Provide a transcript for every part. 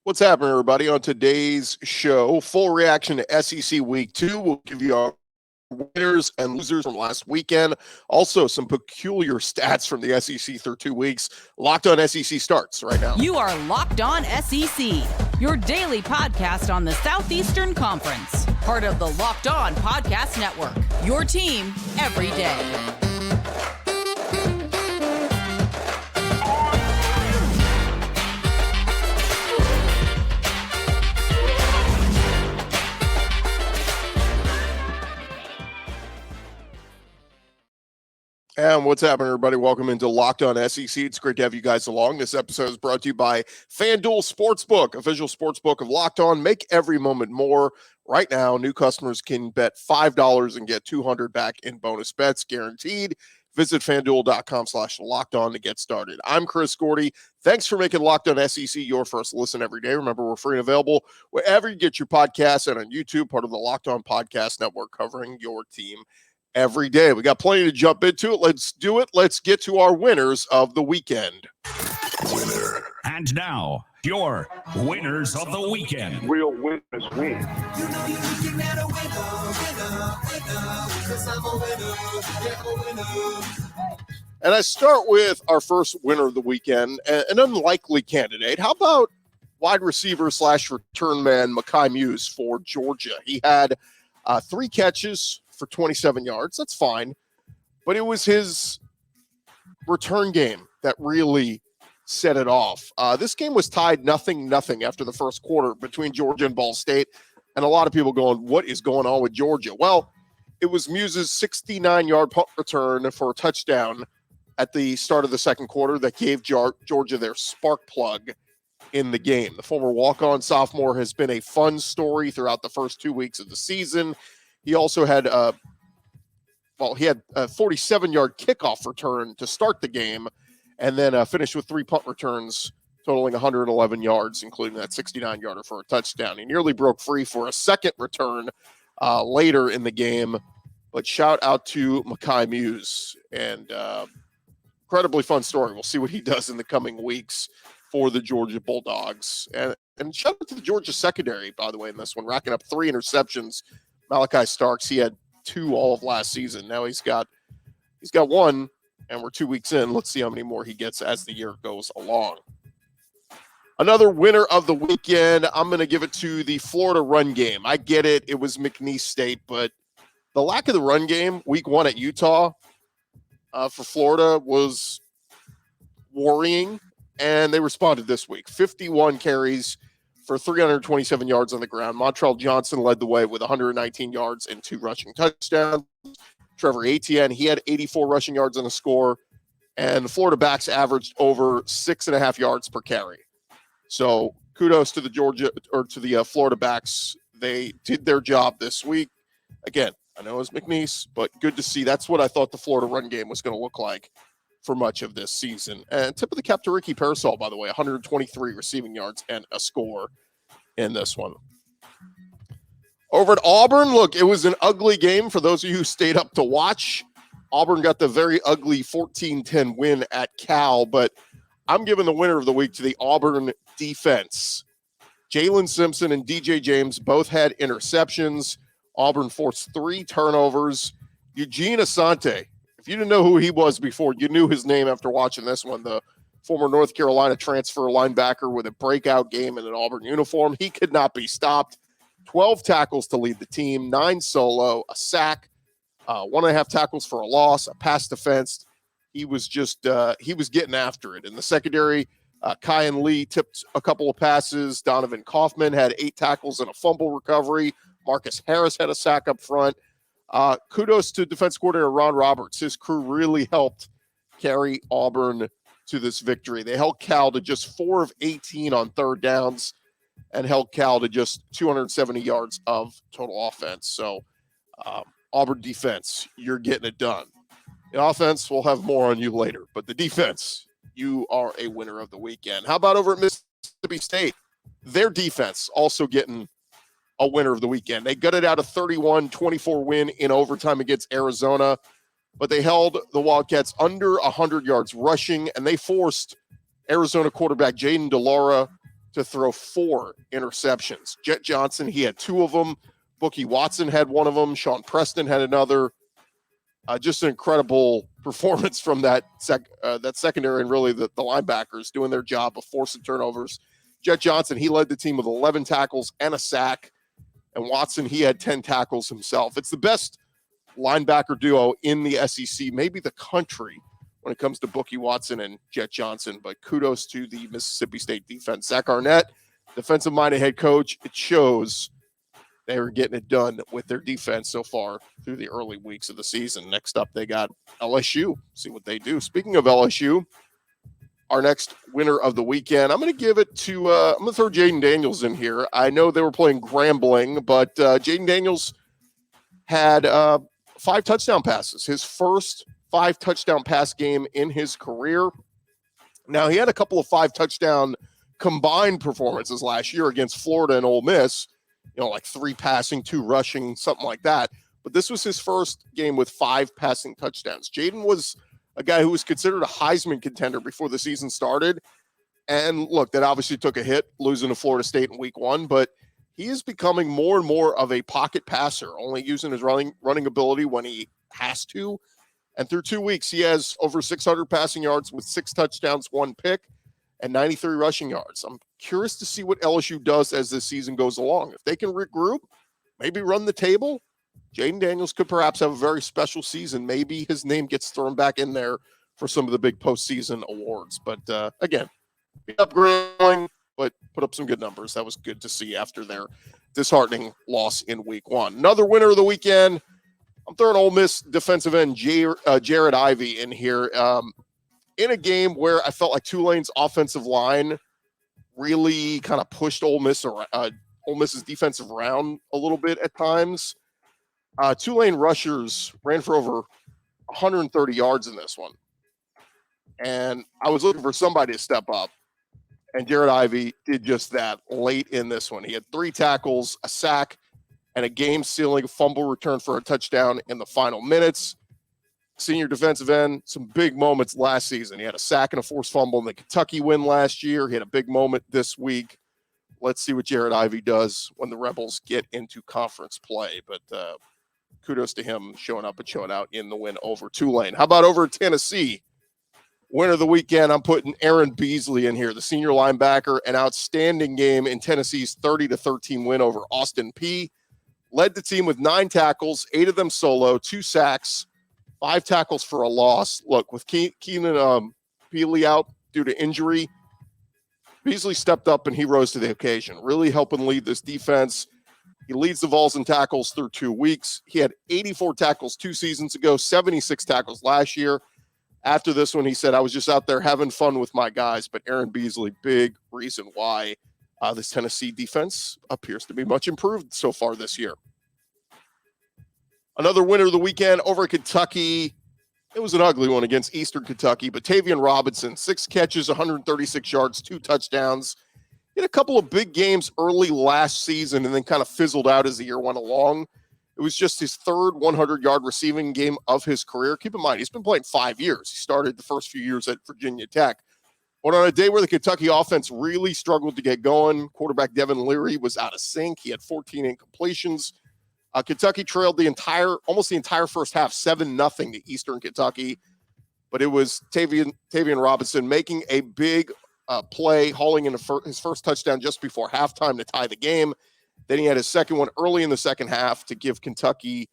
What's happening, everybody? On today's show, full reaction to SEC Week 2. We'll give you our winners and losers from last weekend. Also, some peculiar stats from the SEC through 2 weeks. Locked On SEC starts right now. You are Locked On SEC, your daily podcast on the Southeastern Conference. Part of the Locked On Podcast Network, your team every day. And what's happening, everybody? Welcome into Locked On SEC. It's great to have you guys along. This episode is brought to you by FanDuel Sportsbook, official sportsbook of Locked On. Make every moment more. Right now, new customers can bet $5 and get $200 back in bonus bets, guaranteed. Visit FanDuel.com/LockedOn to get started. I'm Chris Gordy. Thanks for making Locked On SEC your first listen every day. Remember, we're free and available wherever you get your podcasts and on YouTube, part of the Locked On Podcast Network, covering your team every day. We got plenty to jump into it. Let's do it. Let's get to our winners of the weekend. Winner. And now, your winners of the weekend. Real winners win. You know you looking at a winner, because I'm a winner. And I start with our first winner of the weekend, an unlikely candidate. How about wide receiver / return man Mekhi Muse for Georgia? He had 3 catches for 27 yards. That's fine. But it was his return game that really set it off. This game was tied 0-0 after the first quarter between Georgia and Ball State. And a lot of people going, what is going on with Georgia? Well, it was Muse's 69-yard punt return for a touchdown at the start of the second quarter that gave Georgia their spark plug in the game. The former walk-on sophomore has been a fun story throughout the first 2 weeks of the season. He also had a 47-yard kickoff return to start the game, and then finished with 3 punt returns totaling 111 yards, including that 69-yarder for a touchdown. He nearly broke free for a second return later in the game, but shout out to Mekhi Muse, and incredibly fun story. We'll see what he does in the coming weeks for the Georgia Bulldogs. And shout out to the Georgia secondary, by the way, in this one, racking up 3 interceptions. Malachi Starks, he had 2 all of last season. Now he's got 1, and we're 2 weeks in. Let's see how many more he gets as the year goes along. Another winner of the weekend, I'm going to give it to the Florida run game. I get it. It was McNeese State, but the lack of the run game week 1 at Utah for Florida was worrying, and they responded this week. 51 carries for 327 yards on the ground. Montrell Johnson led the way with 119 yards and 2 rushing touchdowns. Trevor Etienne, he had 84 rushing yards and a score. And the Florida backs averaged over 6.5 yards per carry. So kudos to the Florida backs. They did their job this week. Again, I know it was McNeese, but good to see. That's what I thought the Florida run game was going to look like for much of this season. And tip of the cap to Ricky Parasol, by the way, 123 receiving yards and a score in this one. Over at Auburn, look, it was an ugly game for those of you who stayed up to watch. Auburn got the very ugly 14-10 win at Cal, but I'm giving the winner of the week to the Auburn defense. Jalen Simpson and DJ James both had interceptions. Auburn forced 3 turnovers. Eugene Asante, if you didn't know who he was before, you knew his name after watching this one. The former North Carolina transfer linebacker with a breakout game in an Auburn uniform. He could not be stopped. 12 tackles to lead the team, 9 solo, a sack, 1.5 tackles for a loss, a pass defense. He was getting after it. In the secondary, Kyan Lee tipped a couple of passes. Donovan Kaufman had 8 tackles and a fumble recovery. Marcus Harris had a sack up front. Kudos to defense coordinator Ron Roberts. His crew really helped carry Auburn to this victory. They held Cal to just 4 of 18 on third downs and held Cal to just 270 yards of total offense. So Auburn defense, you're getting it done. The offense, we'll have more on you later, but the defense, you are a winner of the weekend. How about over at Mississippi State? Their defense also getting a winner of the weekend. They gutted out a 31-24 win in overtime against Arizona, but they held the Wildcats under 100 yards rushing, and they forced Arizona quarterback Jayden Daniels to throw 4 interceptions. Jet Johnson, he had 2 of them. Bookie Watson had 1 of them. Sean Preston had another. Just an incredible performance from that secondary and really the linebackers doing their job of forcing turnovers. Jet Johnson, he led the team with 11 tackles and a sack. And Watson, he had 10 tackles himself. It's the best linebacker duo in the SEC, maybe the country, when it comes to Bookie Watson and Jet Johnson. But kudos to the Mississippi State defense. Zach Arnett, defensive-minded head coach. It shows they were getting it done with their defense so far through the early weeks of the season. Next up, they got LSU. See what they do. Speaking of LSU, our next winner of the weekend, I'm going to give it to, I'm going to throw Jayden Daniels in here. I know they were playing Grambling, but Jayden Daniels had 5 touchdown passes, his first 5 touchdown pass game in his career. Now, he had a couple of 5 touchdown combined performances last year against Florida and Ole Miss, like 3 passing, 2 rushing, something like that. But this was his first game with 5 passing touchdowns. Jayden was a guy who was considered a Heisman contender before the season started. And look, that obviously took a hit losing to Florida State in week 1, but he is becoming more and more of a pocket passer, only using his running ability when he has to. And through 2 weeks, he has over 600 passing yards with 6 touchdowns, 1 pick, and 93 rushing yards. I'm curious to see what LSU does as this season goes along. If they can regroup, maybe run the table, Jayden Daniels could perhaps have a very special season. Maybe his name gets thrown back in there for some of the big postseason awards. But again, upgrading, but put up some good numbers. That was good to see after their disheartening loss in week 1. Another winner of the weekend, I'm throwing Ole Miss defensive end Jared Ivey in here. In a game where I felt like Tulane's offensive line really kind of pushed Ole Miss's defensive around a little bit at times. Tulane rushers ran for over 130 yards in this one. And I was looking for somebody to step up. And Jared Ivey did just that late in this one. He had 3 tackles, a sack, and a game-sealing fumble return for a touchdown in the final minutes. Senior defensive end, some big moments last season. He had a sack and a forced fumble in the Kentucky win last year. He had a big moment this week. Let's see what Jared Ivey does when the Rebels get into conference play. But kudos to him showing up and showing out in the win over Tulane. How about over at Tennessee? Winner of the weekend, I'm putting Aaron Beasley in here, the senior linebacker, an outstanding game in Tennessee's 30-13 win over Austin Peay. Led the team with 9 tackles, 8 of them solo, 2 sacks, 5 tackles for a loss. Look, with Keenan Peely out due to injury, Beasley stepped up and he rose to the occasion, really helping lead this defense. He leads the Vols in tackles through 2 weeks. He had 84 tackles 2 seasons ago, 76 tackles last year. After this one, he said, I was just out there having fun with my guys. But Aaron Beasley, big reason why this Tennessee defense appears to be much improved so far this year. Another winner of the weekend over at Kentucky. It was an ugly one against Eastern Kentucky, but Tayvion Robinson, 6 catches, 136 yards, 2 touchdowns. He had a couple of big games early last season and then kind of fizzled out as the year went along. It was just his 3rd 100-yard receiving game of his career. Keep in mind, he's been playing 5 years. He started the first few years at Virginia Tech. But on a day where the Kentucky offense really struggled to get going, quarterback Devin Leary was out of sync. He had 14 incompletions. Kentucky trailed almost the entire first half, 7-0 to Eastern Kentucky. But it was Tayvion Robinson making a big play, hauling in his first touchdown just before halftime to tie the game. Then he had his second one early in the second half to give Kentucky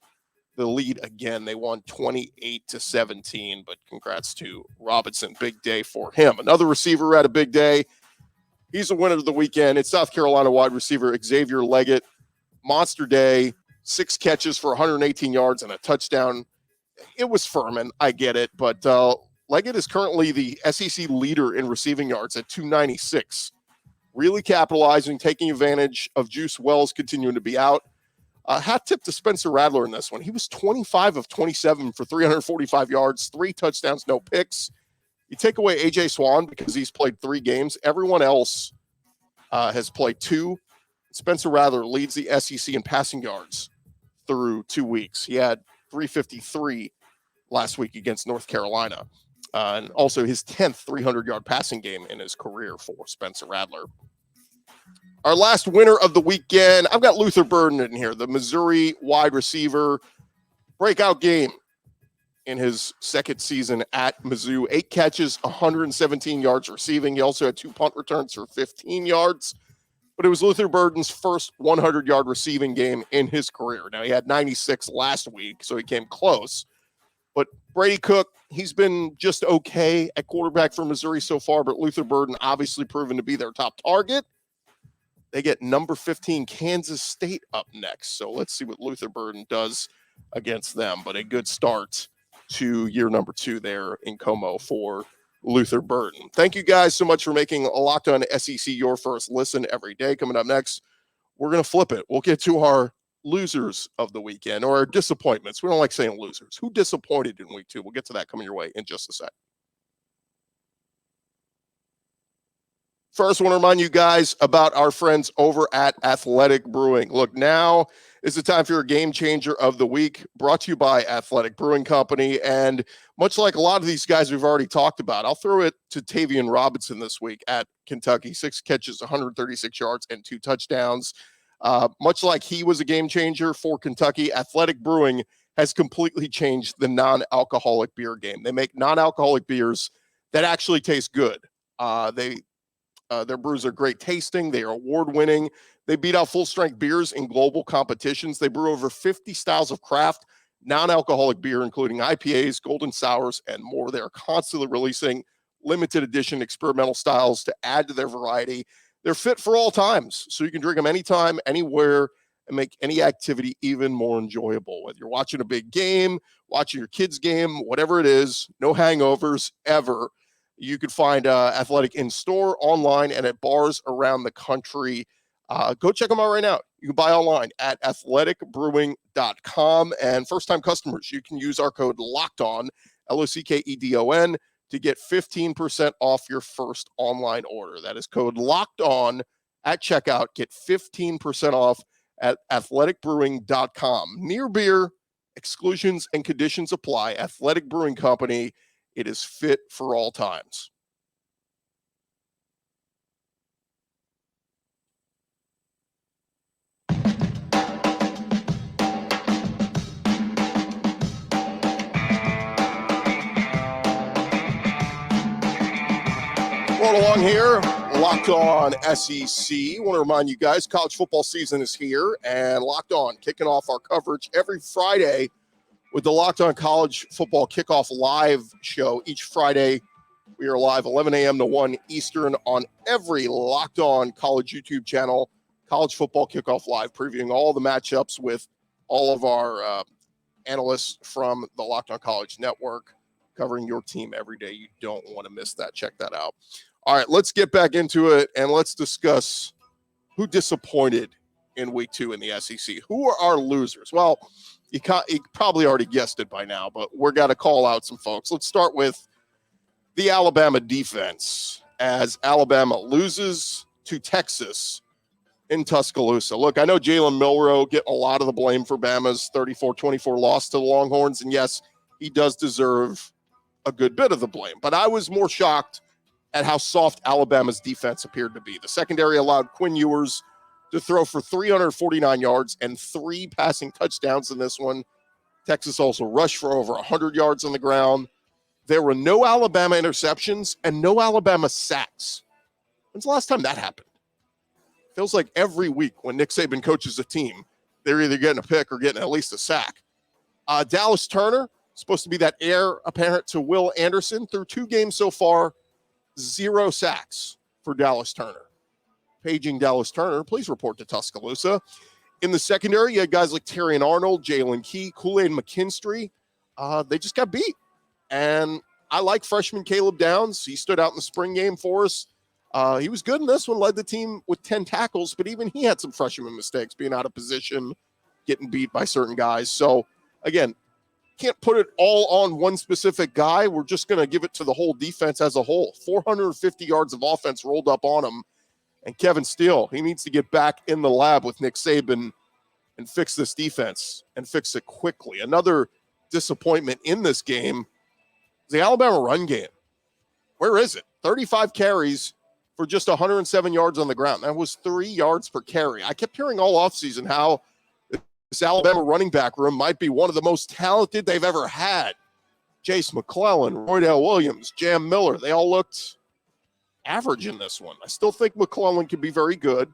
the lead again. They won 28-17, but congrats to Robinson. Big day for him. Another receiver had a big day. He's a winner of the weekend. It's South Carolina wide receiver Xavier Legette. Monster day, 6 catches for 118 yards and a touchdown. It was Furman, I get it, but Legette is currently the SEC leader in receiving yards at 296. Really capitalizing, taking advantage of Juice Wells continuing to be out. Hat tip to Spencer Rattler in this one. He was 25 of 27 for 345 yards, 3 touchdowns, no picks. You take away A.J. Swan because he's played 3 games. Everyone else has played 2. Spencer Rattler leads the SEC in passing yards through 2 weeks. He had 353 last week against North Carolina. And also his 10th 300-yard passing game in his career for Spencer Rattler. Our last winner of the weekend, I've got Luther Burden in here, the Missouri wide receiver. Breakout game in his second season at Mizzou. 8 catches, 117 yards receiving. He also had 2 punt returns for 15 yards. But it was Luther Burden's first 100-yard receiving game in his career. Now, he had 96 last week, so he came close. But Brady Cook, he's been just okay at quarterback for Missouri so far, but Luther Burden obviously proven to be their top target. They get number 15 Kansas State up next. So let's see what Luther Burden does against them. But a good start to year number 2 there in Como for Luther Burden. Thank you guys so much for making Locked On SEC your first listen every day. Coming up next, we're going to flip it. We'll get to our losers of the weekend, or our disappointments. We don't like saying losers. Who disappointed in week 2? We'll get to that coming your way in just a sec. First, I want to remind you guys about our friends over at Athletic Brewing. Look, now is the time for your game changer of the week, brought to you by Athletic Brewing Company. And much like a lot of these guys we've already talked about, I'll throw it to Tayvion Robinson this week at Kentucky. 6 catches, 136 yards, and 2 touchdowns. Much like he was a game changer for Kentucky, Athletic Brewing has completely changed the non-alcoholic beer game. They make non-alcoholic beers that actually taste good. Their brews are great tasting. They are award-winning. They beat out full-strength beers in global competitions. They brew over 50 styles of craft non-alcoholic beer, including IPAs, golden sours, and more. They are constantly releasing limited edition experimental styles to add to their variety. They're fit for all times, so you can drink them anytime, anywhere, and make any activity even more enjoyable. Whether you're watching a big game, watching your kids' game, whatever it is, no hangovers ever. You can find Athletic in store, online, and at bars around the country. Go check them out right now. You can buy online at athleticbrewing.com. And first-time customers, you can use our code LOCKEDON, LOCKEDON, to get 15% off your first online order. That is code LOCKEDON at checkout. Get 15% off at athleticbrewing.com. Near beer, exclusions and conditions apply. Athletic Brewing Company. It is fit for all times. Rolling along here, Locked On SEC. I want to remind you guys, college football season is here, and Locked On kicking off our coverage every Friday with the Locked On College Football Kickoff Live show. Each Friday, we are live 11 a.m. to 1 Eastern on every Locked On College YouTube channel. College Football Kickoff Live, previewing all the matchups with all of our analysts from the Locked On College Network, covering your team every day. You don't want to miss that. Check that out. All right, let's get back into it, and let's discuss who disappointed in week 2 in the SEC. Who are our losers? Well, you probably already guessed it by now, but we're got to call out some folks. Let's start with the Alabama defense, as Alabama loses to Texas in Tuscaloosa. Look, I know Jalen Milroe getting a lot of the blame for Bama's 34-24 loss to the Longhorns, and yes, he does deserve a good bit of the blame. But I was more shocked at how soft Alabama's defense appeared to be. The secondary allowed Quinn Ewers to throw for 349 yards and 3 passing touchdowns in this one. Texas also rushed for over 100 yards on the ground. There were no Alabama interceptions and no Alabama sacks. When's the last time that happened? Feels like every week when Nick Saban coaches a team, they're either getting a pick or getting at least a sack. Dallas Turner, supposed to be that heir apparent to Will Anderson, through 2 games so far, 0 sacks for Dallas Turner. Paging Dallas Turner, please report to Tuscaloosa. In the secondary, you had guys like Terrion Arnold, Jalen Key, Kool-Aid McKinstry. They just got beat. And I like freshman Caleb Downs. He stood out in the spring game for us. He was good in this one, led the team with 10 tackles, but even he had some freshman mistakes, being out of position, getting beat by certain guys. So, again, can't put it all on one specific guy. We're just going to give it to the whole defense as a whole. 450 yards of offense rolled up on him. And Kevin Steele, he needs to get back in the lab with Nick Saban and fix this defense and fix it quickly. Another disappointment in this game is the Alabama run game. Where is it? 35 carries, for just 107 yards on the ground. That was 3 yards per carry. I kept hearing all offseason how this Alabama running back room might be one of the most talented they've ever had. Jase McClellan, Roydell Williams, Jam Miller, they all looked average in this one. I still think McClellan can be very good,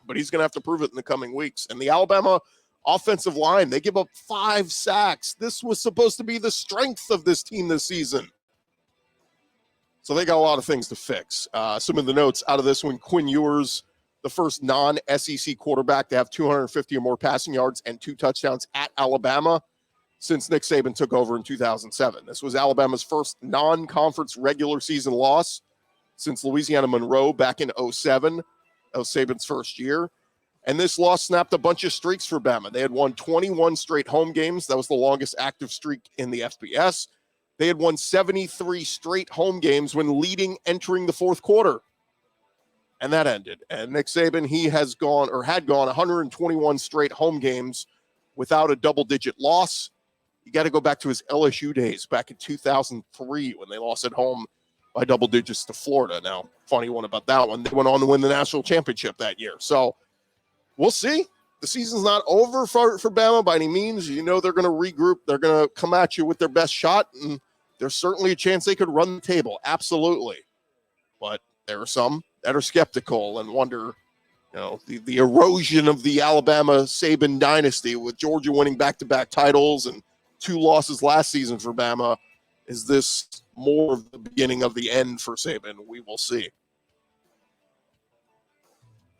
but he's going to have to prove it in the coming weeks. And the Alabama offensive line, they give up 5 sacks. This was supposed to be the strength of this team this season. So they got a lot of things to fix. Some of the notes out of this one, Quinn Ewers, the first non-SEC quarterback to have 250 or more passing yards and 2 touchdowns at Alabama since Nick Saban took over in 2007. This was Alabama's first non-conference regular season loss since Louisiana Monroe back in 2007. That was Saban's first year. And this loss snapped a bunch of streaks for Bama. They had won 21 straight home games. That was the longest active streak in the FBS. They had won 73 straight home games when leading entering the fourth quarter. And that ended. And Nick Saban, he had gone 121 straight home games without a double-digit loss. You got to go back to his LSU days back in 2003 when they lost at home by double digits to Florida. Now, funny one about that one, they went on to win the national championship that year. So we'll see. The season's not over for Bama by any means. You know they're going to regroup. They're going to come at you with their best shot, and there's certainly a chance they could run the table. Absolutely. But there are some that are skeptical and wonder, the erosion of the Alabama Saban dynasty with Georgia winning back-to-back titles and 2 losses last season for Bama. Is this more of the beginning of the end for Saban? We will see.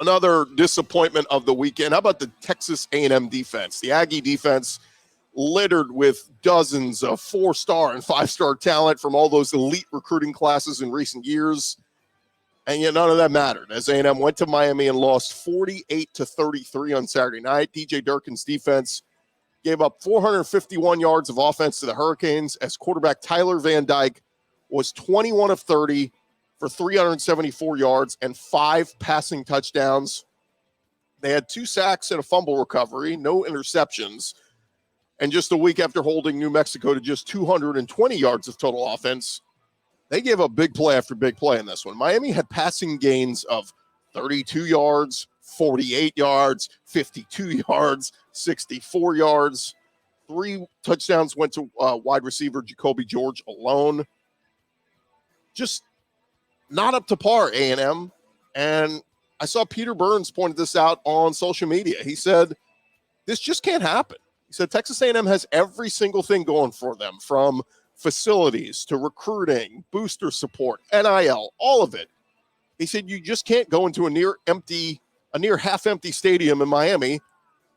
Another disappointment of the weekend. How about the Texas A&M defense? The Aggie defense littered with dozens of 4-star and 5-star talent from all those elite recruiting classes in recent years. And yet none of that mattered as A&M went to Miami and lost 48-33 on Saturday night. DJ Durkin's defense gave up 451 yards of offense to the Hurricanes as quarterback Tyler Van Dyke was 21 of 30 for 374 yards and 5 passing touchdowns. They had 2 sacks and a fumble recovery, no interceptions. And just a week after holding New Mexico to just 220 yards of total offense, they gave up big play after big play in this one. Miami had passing gains of 32 yards, 48 yards, 52 yards, 64 yards. 3 touchdowns went to wide receiver Jacoby George alone. Just not up to par, A&M. And I saw Peter Burns pointed this out on social media. He said, this just can't happen. He said Texas A&M has every single thing going for them, from facilities to recruiting, booster support, NIL, all of it. He said you just can't go into a near half-empty stadium in Miami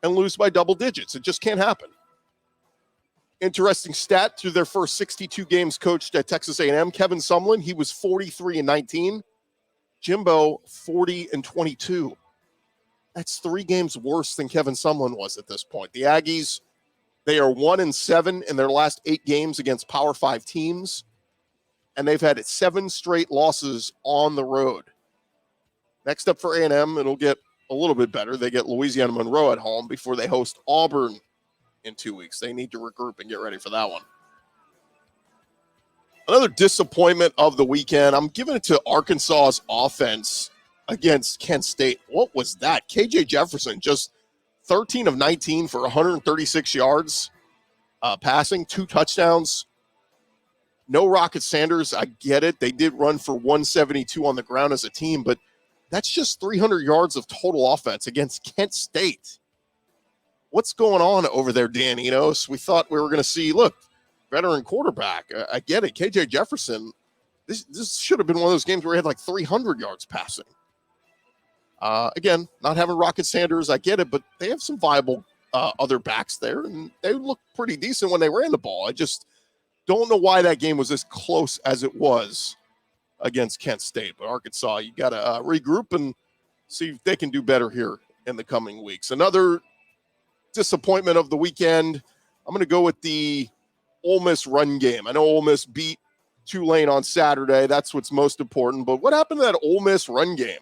and lose by double digits. It just can't happen. Interesting stat, through their first 62 games coached at Texas A&M, Kevin Sumlin, he was 43-19. Jimbo, 40-22. That's 3 games worse than Kevin Sumlin was at this point. The Aggies, they are 1-7 in their last 8 games against Power 5 teams, and they've had 7 straight losses on the road. Next up for A&M, it'll get a little bit better. They get Louisiana Monroe at home before they host Auburn in 2 weeks. They need to regroup and get ready for that one. Another disappointment of the weekend, I'm giving it to Arkansas's offense against Kent State. What was that? KJ Jefferson, just 13 of 19 for 136 yards passing, 2 touchdowns. No Rocket Sanders, I get it. They did run for 172 on the ground as a team, but that's just 300 yards of total offense against Kent State. What's going on over there, Dan Enos? We thought we were going to see, veteran quarterback. I get it. KJ Jefferson, this should have been one of those games where he had like 300 yards passing. Again, not having Rocket Sanders, I get it, but they have some viable other backs there, and they looked pretty decent when they ran the ball. I just don't know why that game was as close as it was against Kent State. But Arkansas, you got to regroup and see if they can do better here in the coming weeks. Another disappointment of the weekend, I'm going to go with the Ole Miss run game. I know Ole Miss beat Tulane on Saturday. That's what's most important. But what happened to that Ole Miss run game?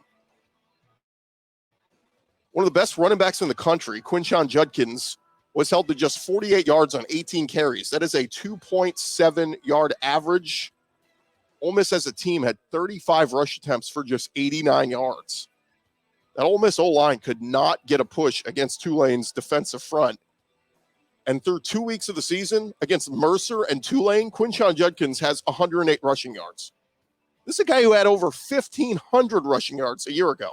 One of the best running backs in the country, Quinshon Judkins, was held to just 48 yards on 18 carries. That is a 2.7 yard average. Ole Miss as a team had 35 rush attempts for just 89 yards. That Ole Miss O-line could not get a push against Tulane's defensive front. And through 2 weeks of the season against Mercer and Tulane, Quinshon Judkins has 108 rushing yards. This is a guy who had over 1,500 rushing yards a year ago.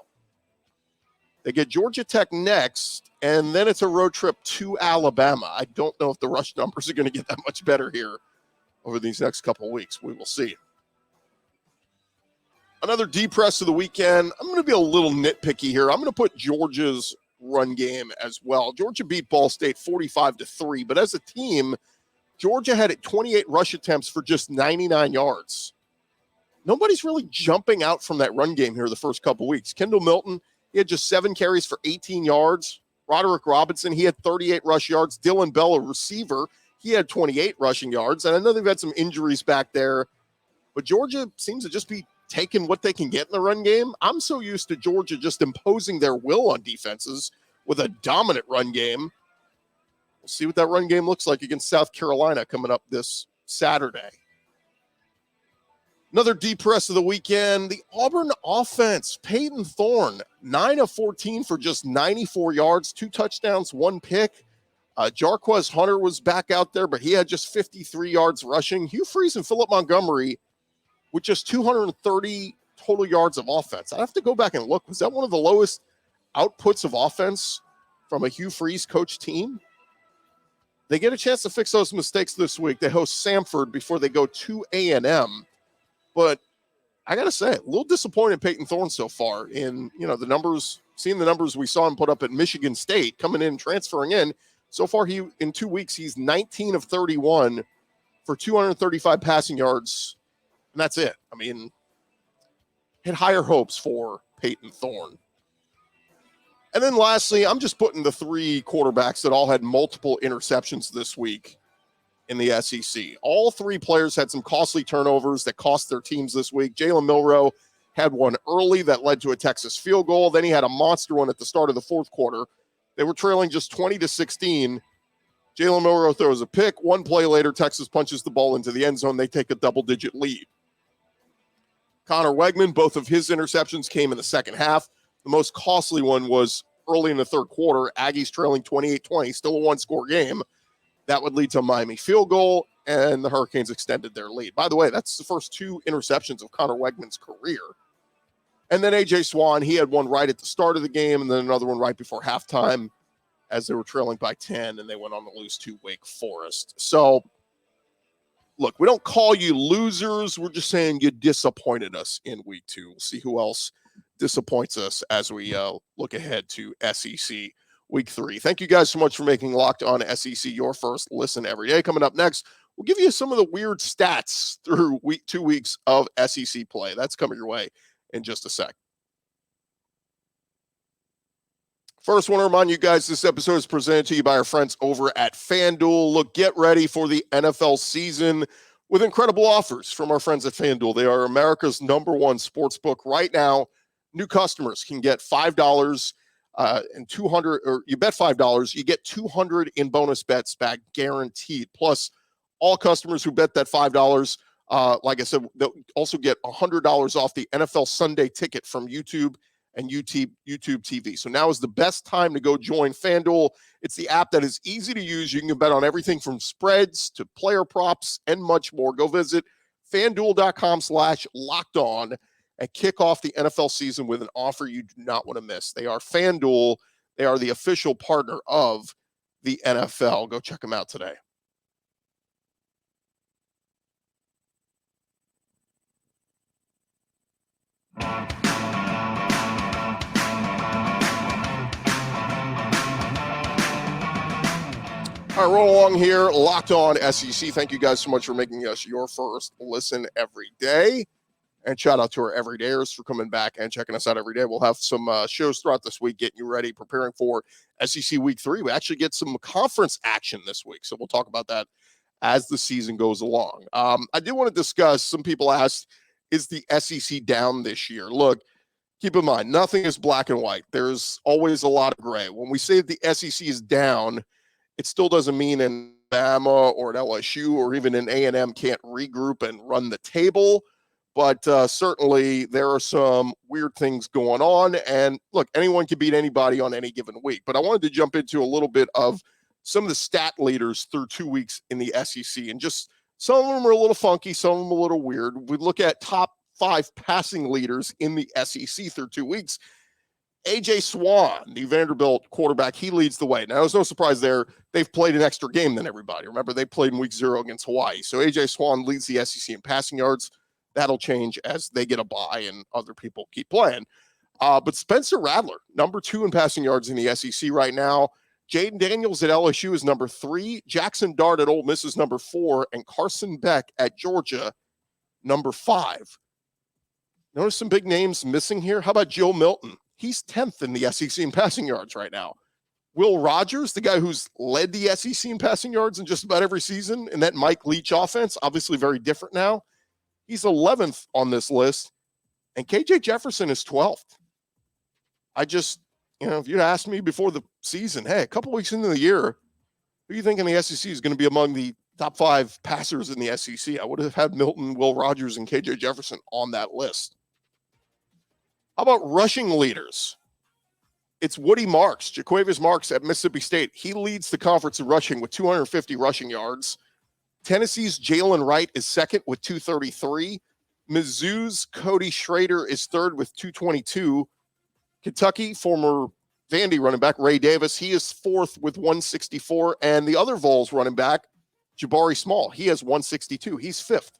They get Georgia Tech next, and then it's a road trip to Alabama. I don't know if the rush numbers are going to get that much better here over these next couple of weeks. We will see. Another depress of the weekend. I'm going to be a little nitpicky here. I'm going to put Georgia's run game as well. Georgia beat Ball State 45-3, but as a team, Georgia had 28 rush attempts for just 99 yards. Nobody's really jumping out from that run game here the first couple weeks. Kendall Milton, he had just 7 carries for 18 yards. Roderick Robinson, he had 38 rush yards. Dylan Bell, a receiver, he had 28 rushing yards. And I know they've had some injuries back there, but Georgia seems to just be taking what they can get in the run game. I'm so used to Georgia just imposing their will on defenses with a dominant run game. We'll see what that run game looks like against South Carolina coming up this Saturday. Another depress of the weekend, the Auburn offense. Peyton Thorne, 9 of 14 for just 94 yards, 2 touchdowns, 1 pick. Jarquez Hunter was back out there, but he had just 53 yards rushing. Hugh Freeze and Philip Montgomery with just 230 total yards of offense. I have to go back and look. Was that one of the lowest outputs of offense from a Hugh Freeze coach team? They get a chance to fix those mistakes this week. They host Samford before they go to A&M. But I got to say, a little disappointed in Peyton Thorne so far in, the numbers, seeing the numbers we saw him put up at Michigan State, coming in, transferring in. So far, in 2 weeks, he's 19 of 31 for 235 passing yards, and that's it. I mean, had higher hopes for Peyton Thorne. And then lastly, I'm just putting the 3 quarterbacks that all had multiple interceptions this week in the SEC. All 3 players had some costly turnovers that cost their teams this week. Jalen Milroe had one early that led to a Texas field goal. Then he had a monster one at the start of the fourth quarter. They were trailing just 20-16. Jalen Milroe throws a pick. 1 play later, Texas punches the ball into the end zone. They take a double-digit lead. Connor Wegman, both of his interceptions came in the second half. The most costly one was early in the third quarter. Aggies trailing 28-20, still a 1-score game. That would lead to a Miami field goal, and the Hurricanes extended their lead. By the way, that's the first 2 interceptions of Connor Wegman's career. And then A.J. Swan, he had one right at the start of the game and then another one right before halftime as they were trailing by 10, and they went on to lose to Wake Forest. So, look, we don't call you losers. We're just saying you disappointed us in week 2. We'll see who else disappoints us as we look ahead to SEC Week 3. Thank you guys so much for making Locked On SEC your first listen every day. Coming up next, we'll give you some of the weird stats through 2 weeks of SEC play. That's coming your way in just a sec. First, want to remind you guys this episode is presented to you by our friends over at FanDuel. Look, get ready for the NFL season with incredible offers from our friends at FanDuel. They are America's #1 sportsbook. Right now, new customers can get $5 and 200, or you bet $5, you get 200 in bonus bets back guaranteed. Plus, all customers who bet that $5, like I said, they'll also get $100 off the NFL Sunday ticket from YouTube and YouTube TV. So now is the best time to go join FanDuel. It's the app that is easy to use. You can bet on everything from spreads to player props and much more. Go visit FanDuel.com/lockedon and kick off the NFL season with an offer you do not want to miss. They are FanDuel. They are the official partner of the NFL. Go check them out today. All right, roll along here. Locked On SEC. Thank you guys so much for making us your first listen every day. And shout out to our everydayers for coming back and checking us out every day. We'll have some shows throughout this week, getting you ready, preparing for SEC Week 3. We actually get some conference action this week, so we'll talk about that as the season goes along. I do want to discuss, some people asked, is the SEC down this year? Look, keep in mind, nothing is black and white. There's always a lot of gray. When we say the SEC is down, it still doesn't mean an Alabama or an LSU or even an A&M can't regroup and run the table. But certainly there are some weird things going on. And look, anyone can beat anybody on any given week. But I wanted to jump into a little bit of some of the stat leaders through 2 weeks in the SEC. And just some of them are a little funky, some of them a little weird. We look at top 5 passing leaders in the SEC through 2 weeks. A.J. Swan, the Vanderbilt quarterback, he leads the way. Now, there's no surprise there. They've played an extra game than everybody. Remember, they played in week 0 against Hawaii. So A.J. Swan leads the SEC in passing yards. That'll change as they get a bye and other people keep playing. But Spencer Rattler, number 2 in passing yards in the SEC right now. Jayden Daniels at LSU is number 3. Jackson Dart at Ole Miss is number 4. And Carson Beck at Georgia, number 5. Notice some big names missing here. How about Joe Milton? He's 10th in the SEC in passing yards right now. Will Rogers, the guy who's led the SEC in passing yards in just about every season, and that Mike Leach offense, obviously very different now. He's 11th on this list, and KJ Jefferson is 12th. I just, if you'd asked me before the season, hey, a couple weeks into the year, who do you think in the SEC is going to be among the top 5 passers in the SEC? I would have had Milton, Will Rogers, and KJ Jefferson on that list. How about rushing leaders? It's Woody Marks, Jaquavius Marks at Mississippi State. He leads the conference in rushing with 250 rushing yards. Tennessee's Jalen Wright is second with 233. Mizzou's Cody Schrader is third with 222. Kentucky, former Vandy running back Ray Davis, he is fourth with 164. And the other Vols running back, Jabari Small, he has 162. He's fifth.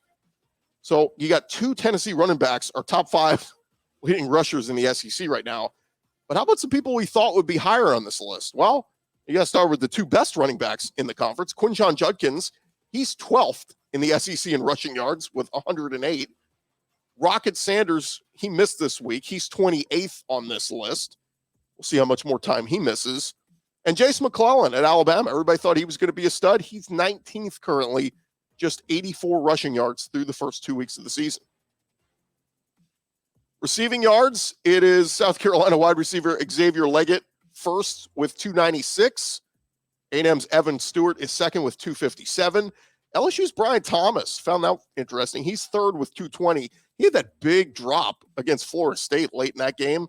So you got 2 Tennessee running backs, are top 5 leading rushers in the SEC right now. But how about some people we thought would be higher on this list? Well, you got to start with the 2 best running backs in the conference. Quinshon Judkins, he's 12th in the SEC in rushing yards with 108. Rocket Sanders, he missed this week. He's 28th on this list. We'll see how much more time he misses. And Jase McClellan at Alabama, everybody thought he was going to be a stud. He's 19th currently, just 84 rushing yards through the first 2 weeks of the season. Receiving yards, it is South Carolina wide receiver Xavier Legette first with 296. A&M's Evan Stewart is second with 257. LSU's Brian Thomas, found that interesting. He's third with 220. He had that big drop against Florida State late in that game.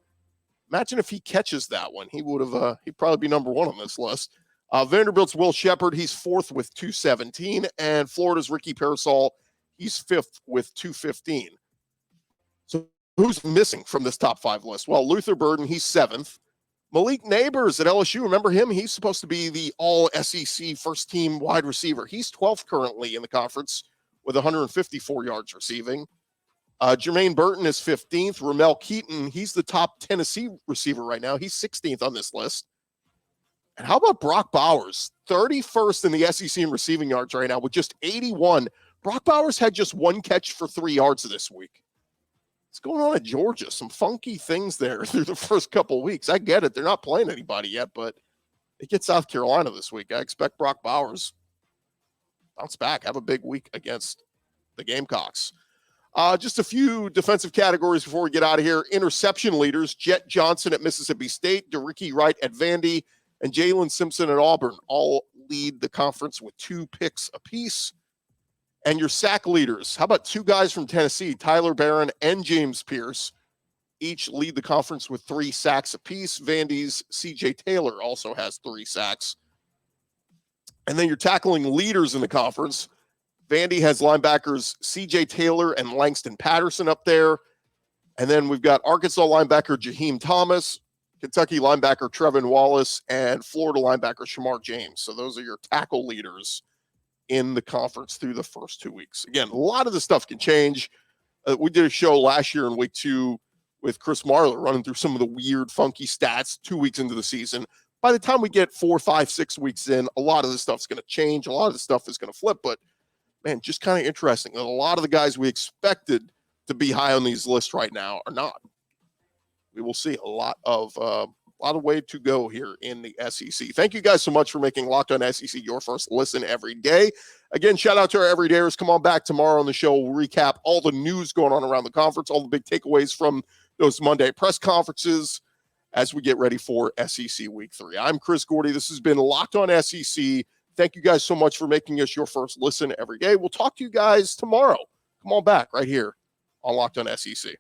Imagine if he catches that one. He would have, he'd probably be number 1 on this list. Vanderbilt's Will Shepard, he's fourth with 217. And Florida's Ricky Parasol, he's fifth with 215. So who's missing from this top 5 list? Well, Luther Burden, he's 7th. Malik Neighbors at LSU, remember him? He's supposed to be the all-SEC first-team wide receiver. He's 12th currently in the conference with 154 yards receiving. Jermaine Burton is 15th. Ramel Keaton, he's the top Tennessee receiver right now. He's 16th on this list. And how about Brock Bowers? 31st in the SEC in receiving yards right now with just 81. Brock Bowers had just 1 catch for 3 yards this week. What's going on at Georgia? Some funky things there through the first couple of weeks. I get it. They're not playing anybody yet, but they get South Carolina this week. I expect Brock Bowers bounce back, have a big week against the Gamecocks. Just a few defensive categories before we get out of here. Interception leaders, Jet Johnson at Mississippi State, DeRicky Wright at Vandy, and Jalen Simpson at Auburn all lead the conference with 2 picks apiece. And your sack leaders, how about 2 guys from Tennessee, Tyler Barron and James Pierce, each lead the conference with 3 sacks apiece. Vandy's C.J. Taylor also has 3 sacks. And then your tackling leaders in the conference, Vandy has linebackers C.J. Taylor and Langston Patterson up there. And then we've got Arkansas linebacker Jaheim Thomas, Kentucky linebacker Trevin Wallace, and Florida linebacker Shamar James. So those are your tackle leaders in the conference through the first 2 weeks. Again, a lot of the stuff can change. We did a show last year in week 2 with Chris Marler running through some of the weird, funky stats 2 weeks into the season. By the time we get 4, 5, 6 weeks in, a lot of this stuff's going to change. A lot of the stuff is going to flip, but man, just kind of interesting that a lot of the guys we expected to be high on these lists right now are not. We will see a lot of way to go here in the SEC. Thank you guys so much for making Locked On SEC your first listen every day. Again, shout out to our everydayers. Come on back tomorrow on the show. We'll recap all the news going on around the conference, all the big takeaways from those Monday press conferences as we get ready for SEC Week 3. I'm Chris Gordy. This has been Locked On SEC. Thank you guys so much for making us your first listen every day. We'll talk to you guys tomorrow. Come on back right here on Locked On SEC.